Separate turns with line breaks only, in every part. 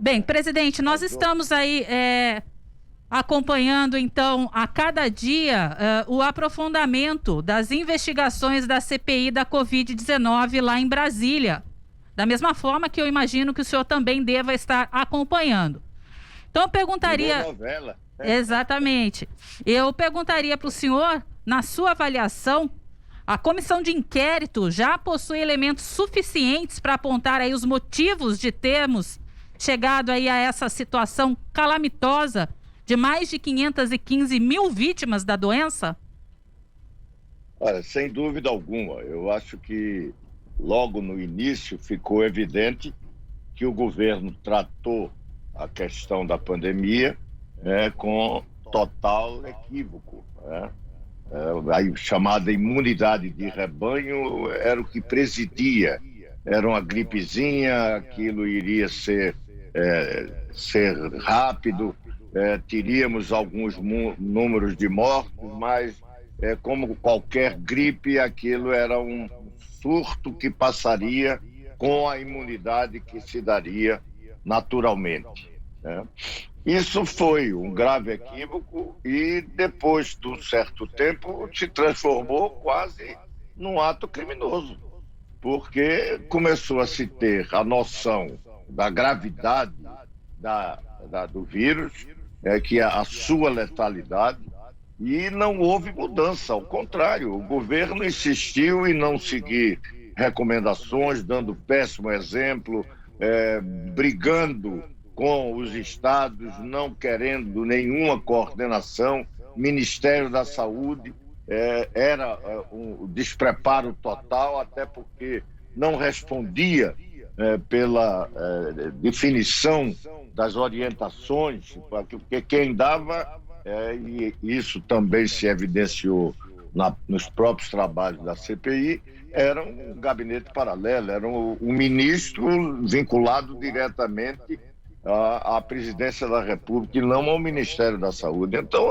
Bem, presidente, nós estamos aí acompanhando, então, a cada dia o aprofundamento das investigações da CPI da Covid-19 lá em Brasília. Da mesma forma que eu imagino que o senhor também deva estar acompanhando. Então, eu perguntaria...
novela.
Exatamente. Eu perguntaria para o senhor, na sua avaliação, a comissão de inquérito já possui elementos suficientes para apontar aí os motivos de termos chegado aí a essa situação calamitosa de mais de 515 mil vítimas da doença?
Olha, sem dúvida alguma, eu acho que logo no início ficou evidente que o governo tratou a questão da pandemia com total equívoco, né? A chamada imunidade de rebanho era o que presidia, era uma gripezinha, aquilo iria ser rápido, teríamos alguns números de mortos, mas como qualquer gripe, aquilo era um surto que passaria com a imunidade que se daria naturalmente, né? Isso foi um grave equívoco e depois de um certo tempo se transformou quase num ato criminoso, porque começou a se ter a noção da gravidade do vírus, que é a sua letalidade, e não houve mudança, ao contrário, o governo insistiu em não seguir recomendações, dando péssimo exemplo, brigando com os estados, não querendo nenhuma coordenação. Ministério da Saúde era um despreparo total, até porque não respondia pela definição das orientações, porque quem dava, e isso também se evidenciou nos próprios trabalhos da CPI, era um gabinete paralelo, era um ministro vinculado diretamente à presidência da República e não ao Ministério da Saúde. Então,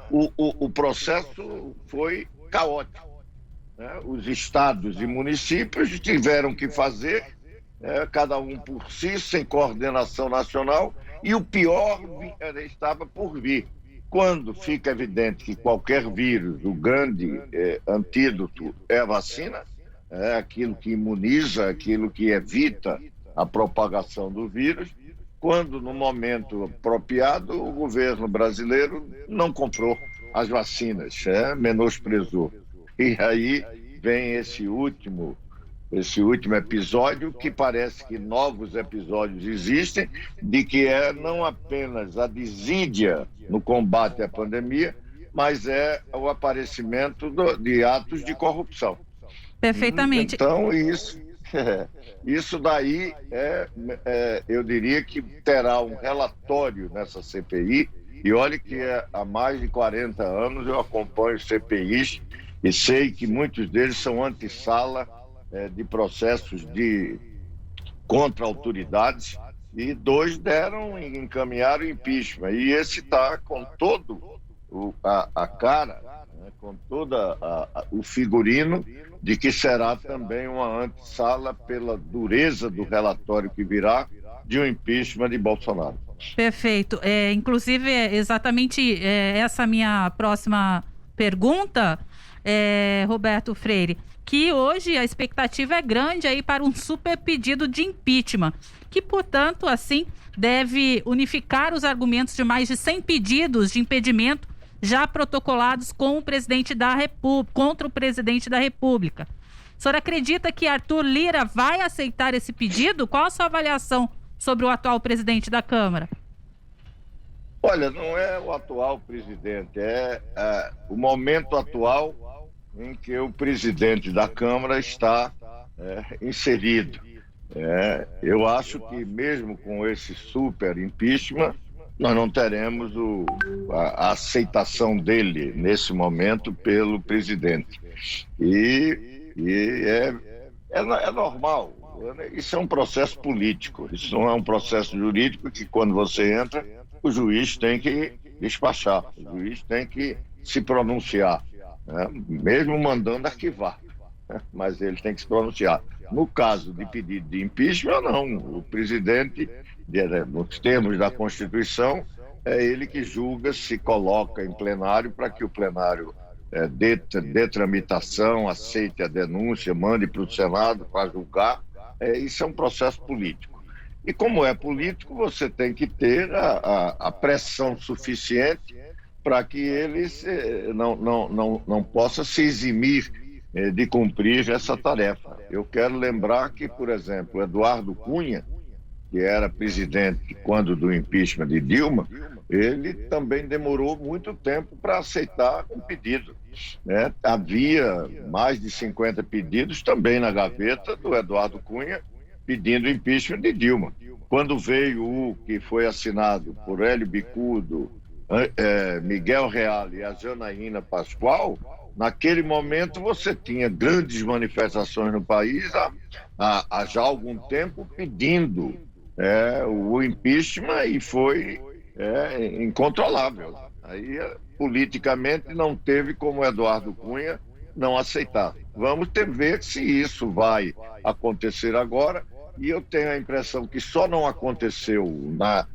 o processo foi caótico, né? Os estados e municípios tiveram que fazer, cada um por si, sem coordenação nacional, e o pior estava por vir. Quando fica evidente que qualquer vírus, o grande antídoto é a vacina, é aquilo que imuniza, aquilo que evita a propagação do vírus. Quando, no momento apropriado, o governo brasileiro não comprou as vacinas, menosprezou. E aí vem esse último episódio, que parece que novos episódios existem, de que não apenas a desídia no combate à pandemia, mas o aparecimento de atos de corrupção.
Perfeitamente.
Então, isso daí eu diria que terá um relatório nessa CPI, e olhe que há mais de 40 anos eu acompanho CPIs e sei que muitos deles são antessala de processos contra autoridades, e 2 encaminharam impeachment, e esse está com todo a cara, né, com toda o figurino de que será também uma antessala, pela dureza do relatório que virá, de um impeachment de Bolsonaro.
Perfeito. Inclusive, exatamente essa minha próxima pergunta, Roberto Freire, que hoje a expectativa é grande aí para um super pedido de impeachment, que, portanto, assim, deve unificar os argumentos de mais de 100 pedidos de impedimento já protocolados com o presidente da República, contra o presidente da República. O senhor acredita que Arthur Lira vai aceitar esse pedido? Qual a sua avaliação sobre o atual presidente da Câmara?
Olha, não é o atual presidente, é o momento atual em que o presidente da Câmara está inserido. Eu acho que mesmo com esse super impeachment, nós não teremos a aceitação dele nesse momento pelo presidente. E é normal. Isso é um processo político, isso não é um processo jurídico que, quando você entra, o juiz tem que despachar, o juiz tem que se pronunciar, né? Mesmo mandando arquivar, né? Mas ele tem que se pronunciar. No caso de pedido de impeachment, não. O presidente nos termos da Constituição, é ele que julga, se coloca em plenário para que o plenário dê tramitação, aceite a denúncia, mande para o Senado para julgar. Isso é um processo político. E como é político, você tem que ter a pressão suficiente para que ele não possa se eximir de cumprir essa tarefa. Eu quero lembrar que, por exemplo, Eduardo Cunha, que era presidente quando do impeachment de Dilma, ele também demorou muito tempo para aceitar um pedido, né? Havia mais de 50 pedidos também na gaveta do Eduardo Cunha pedindo impeachment de Dilma. Quando veio o que foi assinado por Hélio Bicudo, Miguel Reale e a Janaína Pascoal, naquele momento você tinha grandes manifestações no país há já algum tempo pedindo o impeachment e foi incontrolável. Aí, politicamente, não teve como Eduardo Cunha não aceitar. Vamos ver se isso vai acontecer agora, e eu tenho a impressão que só não aconteceu na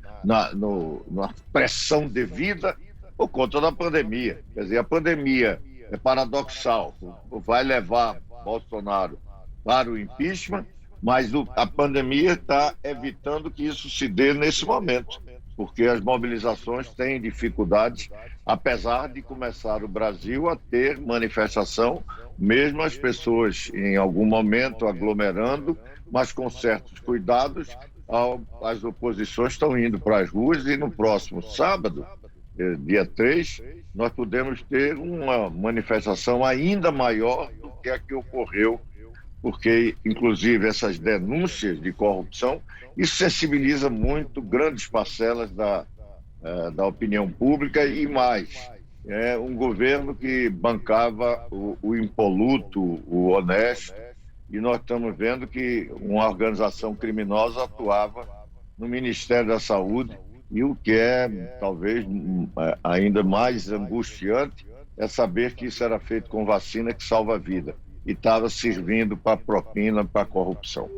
pressão devida por conta da pandemia. Quer dizer, a pandemia é paradoxal, vai levar Bolsonaro para o impeachment, mas a pandemia está evitando que isso se dê nesse momento, porque as mobilizações têm dificuldades, apesar de começar o Brasil a ter manifestação, mesmo as pessoas em algum momento aglomerando, mas com certos cuidados. As oposições estão indo para as ruas e no próximo sábado, dia 3, nós podemos ter uma manifestação ainda maior do que a que ocorreu, porque, inclusive, essas denúncias de corrupção, isso sensibiliza muito grandes parcelas da opinião pública e mais. É um governo que bancava o impoluto, o honesto, e nós estamos vendo que uma organização criminosa atuava no Ministério da Saúde, e o que é talvez ainda mais angustiante é saber que isso era feito com vacina que salva a vida e estava servindo para propina, para corrupção.